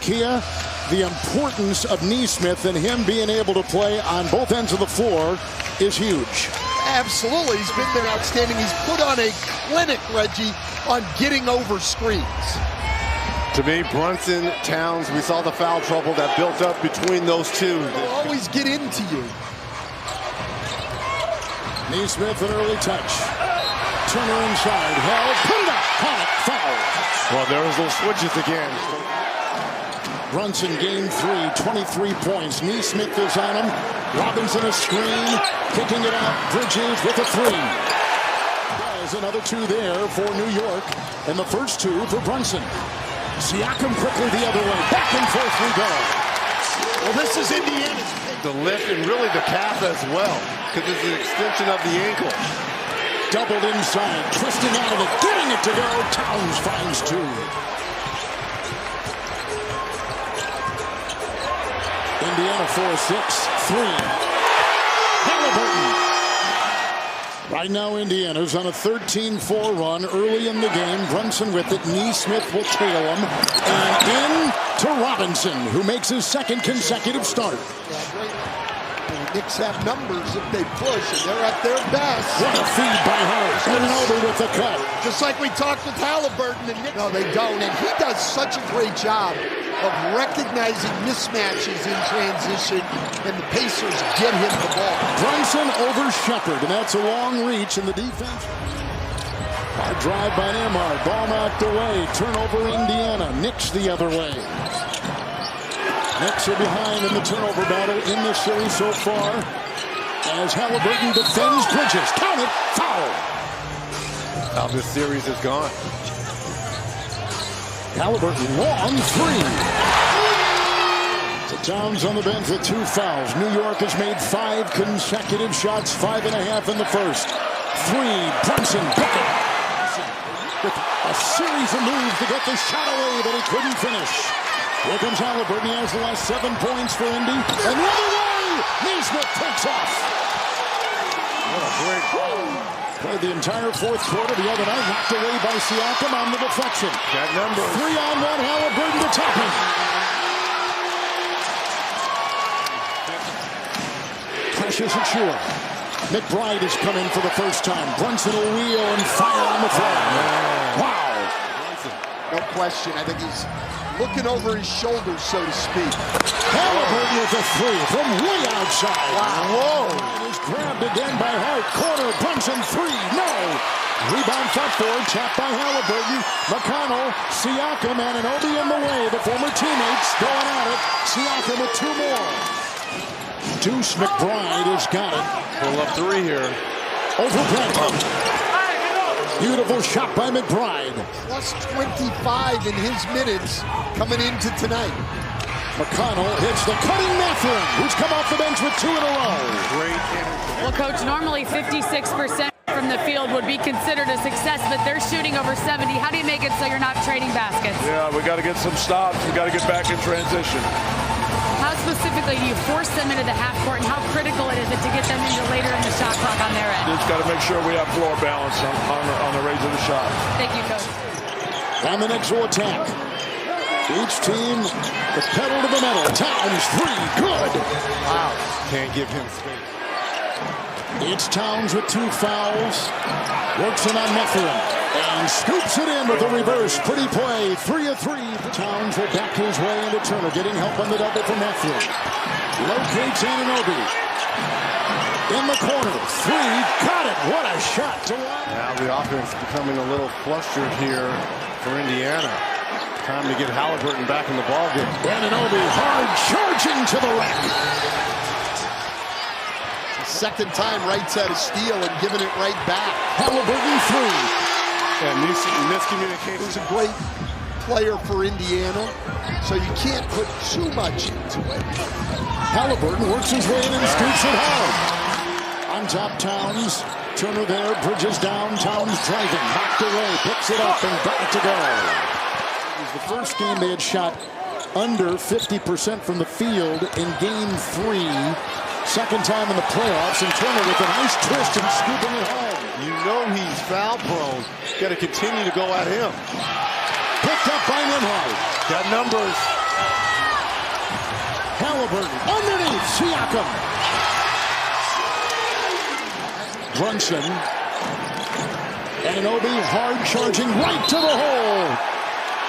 Kia, the importance of Neesmith and him being able to play on both ends of the floor is huge. Absolutely. He's been there outstanding. He's put on a clinic, Reggie, on getting over screens. To me, Brunson, Towns, we saw the foul trouble that built up between those two. They'll always get into you. Neesmith, an early touch. Turner inside. Held. Put it up. Caught it. Foul. Well, there was those switches again. Brunson, game 3, 23 points. Neesmith is on him. Robinson a screen. Kicking it out. Bridges with a 3. There's another 2 there for New York. And the first 2 for Brunson. Siakam quickly the other way. Back and forth we go. Well, this is Indiana's. The lift and really the calf as well, because it's an extension of the ankle. Doubled inside, twisting out of it, getting it to go. Towns finds 2. Indiana 4-6, 3. Halliburton. Right now, Indiana's on a 13-4 run early in the game. Brunson with it. Neesmith will tail him. And in to Robinson, who makes his second consecutive start. The Knicks have numbers if they push, and they're at their best. What a feed by Hart. And over with the cut. Just like we talked with Halliburton. And no, they don't. And he does such a great job of recognizing mismatches in transition, and the Pacers get him the ball. Brunson over Shepard, and that's a long reach in the defense. Hard drive by Nembhard, ball knocked away. Turnover Indiana. Knicks the other way. Knicks are behind in the turnover battle in this series so far. As Halliburton defends Bridges. Count it. Foul. How this series has gone. Halliburton long 3. So Towns on the bench with 2 fouls. New York has made 5 consecutive shots, 5.5 in the first. 3. Brunson bucket. With a series of moves to get the shot away, but he couldn't finish. Here comes Halliburton. He has the last 7 points for Indy. And the other way, Neesmith takes off. What a great goal. Played the entire fourth quarter the other night, knocked away by Siakam on the deflection. That number. 3-on-1, Halliburton to top him. Precious Achua. McBride is coming for the first time. Brunson will wheel and fire on the throw. Wow. No question. I think he's looking over his shoulder, so to speak. Halliburton with a 3 from way outside. Wow. Whoa. It is grabbed again by Hart. Corner, Brunson 3. No. Rebound fought forward, tapped by Halliburton. McConnell, Siakam, and Anunoby in the way. The former teammates going at it. Siakam with 2 more. Deuce McBride has got it. Pull up 3 here. Over Brent. Beautiful shot by McBride. Plus 25 in his minutes coming into tonight. McConnell hits the cutting Mathurin, who's come off the bench with 2 in a row. Great. Well, Coach, normally 56% from the field would be considered a success, but they're shooting over 70. How do you make it so you're not trading baskets? Yeah, we got to get some stops. We got to get back in transition. How specifically do you force them into the half court, and how critical it is to get them into later in the shot clock on their end? Just got to make sure we have floor balance on the raise of the shot. Thank you, Coach. And the Knicks will attack. Each team with pedal to the metal. Towns 3, good. Wow. Can't give him space. It's Towns with 2 fouls. Works it on Mathurin. And scoops it in with a reverse. Pretty play. 3 of 3. Towns will back his way into Turner. Getting help on the double from Mathurin. Locates Anunoby. In the corner. 3. Got it. What a shot. Now the offense becoming a little flustered here for Indiana. Time to get Halliburton back in the ballgame. Anunoby hard charging to the rack. Second time Wright's had a steal and giving it right back. Halliburton 3. And miscommunication. He's a great player for Indiana, so you can't put too much into it. Halliburton works his way in and scoops it hard. On top, Towns. Turner there, Bridges down, Towns driving, knocked away, picks it up and got it to go. It was the first game they had shot under 50% from the field in game 3. Second time in the playoffs, and Turner with a nice twist and scooping it home. You know he's foul prone. Got to continue to go at him. Picked up by Nembhard. Got numbers. Halliburton underneath Siakam. Brunson. Anunoby hard charging right to the hole.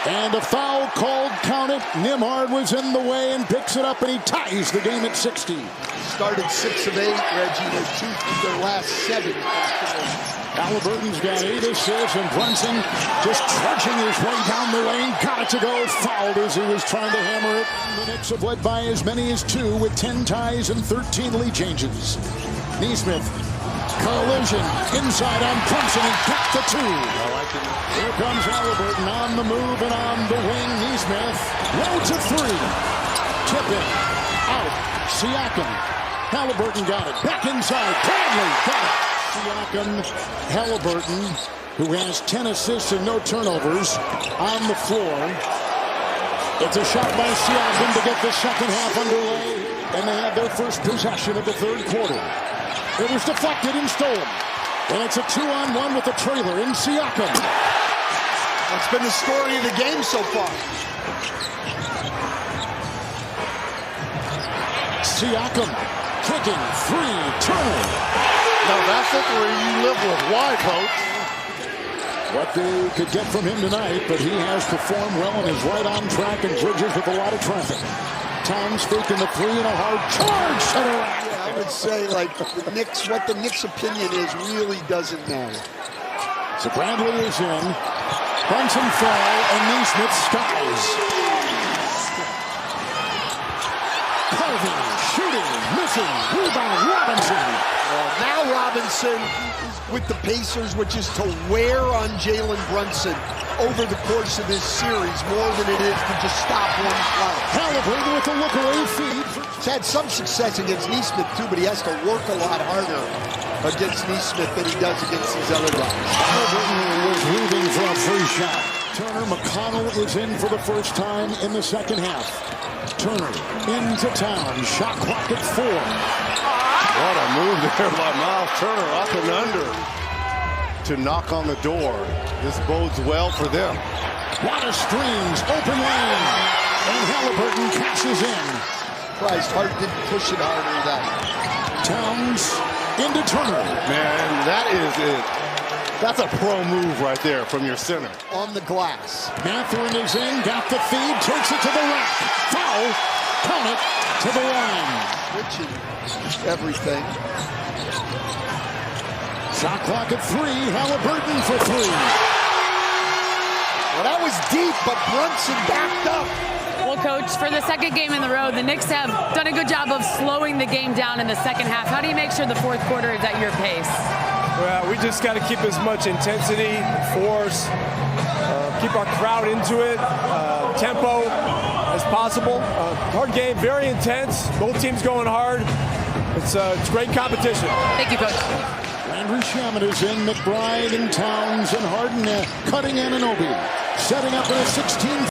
And a foul called, count it. Nembhard was in the way and picks it up, and he ties the game at 60. Started 6 of 8, Reggie. Their last 7. Halliburton's got 8 assists, and Brunson just trudging his way down the lane. Got it to go. Fouled as he was trying to hammer it. The Knicks have led by as many as 2 with 10 ties and 13 lead changes. Nesmith. Collision inside on Brunson and got the 2. Here comes Halliburton on the move and on the wing. Nesmith low to 3. Tipping out. Siakam. Halliburton got it. Back inside. Bradley got it. Siakam. Halliburton, who has 10 assists and no turnovers, on the floor. It's a shot by Siakam to get the second half underway, and they have their first possession of the third quarter. It was deflected and stolen. And it's a 2-on-1 with the trailer in Siakam. That's been the story of the game so far. Siakam kicking, 3, Turner. Now that's the 3 you live with. Why, Coach? What they could get from him tonight, but he has performed well and is right on track and bridges with a lot of traffic. Towns faking the 3 and a hard charge to the rack. I would say, like, the Knicks, what the Knicks' opinion is really doesn't matter. So Bradley is in. Brunson fell, and Nesmith skies. Carving, shooting, missing, rebound, Robinson. Now Robinson with the Pacers, which is to wear on Jalen Brunson over the course of this series more than it is to just stop one play. Halliburton with a look-away feed. He's had some success against Nesmith, too, but he has to work a lot harder against Nesmith than he does against these other guys. Halliburton was moving for a free shot. Turner, McConnell is in for the first time in the second half. Turner into town. Shot clock at 4. What a move there by Miles Turner, up and under to knock on the door. This bodes well for them. Lot of screens, open lane, and Halliburton catches in. Christ, Hart didn't push it harder than that. Towns into Turner. Man, that is it. That's a pro move right there from your center. On the glass. Mathurin is in, got the feed, takes it to the rack. Foul, count it, to the line. Switching everything. Shot clock at 3, Halliburton for 3. Well, that was deep, but Brunson backed up. Well, Coach, for the second game in the row, the Knicks have done a good job of slowing the game down in the second half. How do you make sure the fourth quarter is at your pace? Well, we just got to keep as much intensity, force, keep our crowd into it, tempo as possible. Hard game, very intense. Both teams going hard. It's great competition. Thank you, Coach. Landry Shamet is in, McBride and Towns and Harden cutting Anunoby. Setting up in a 16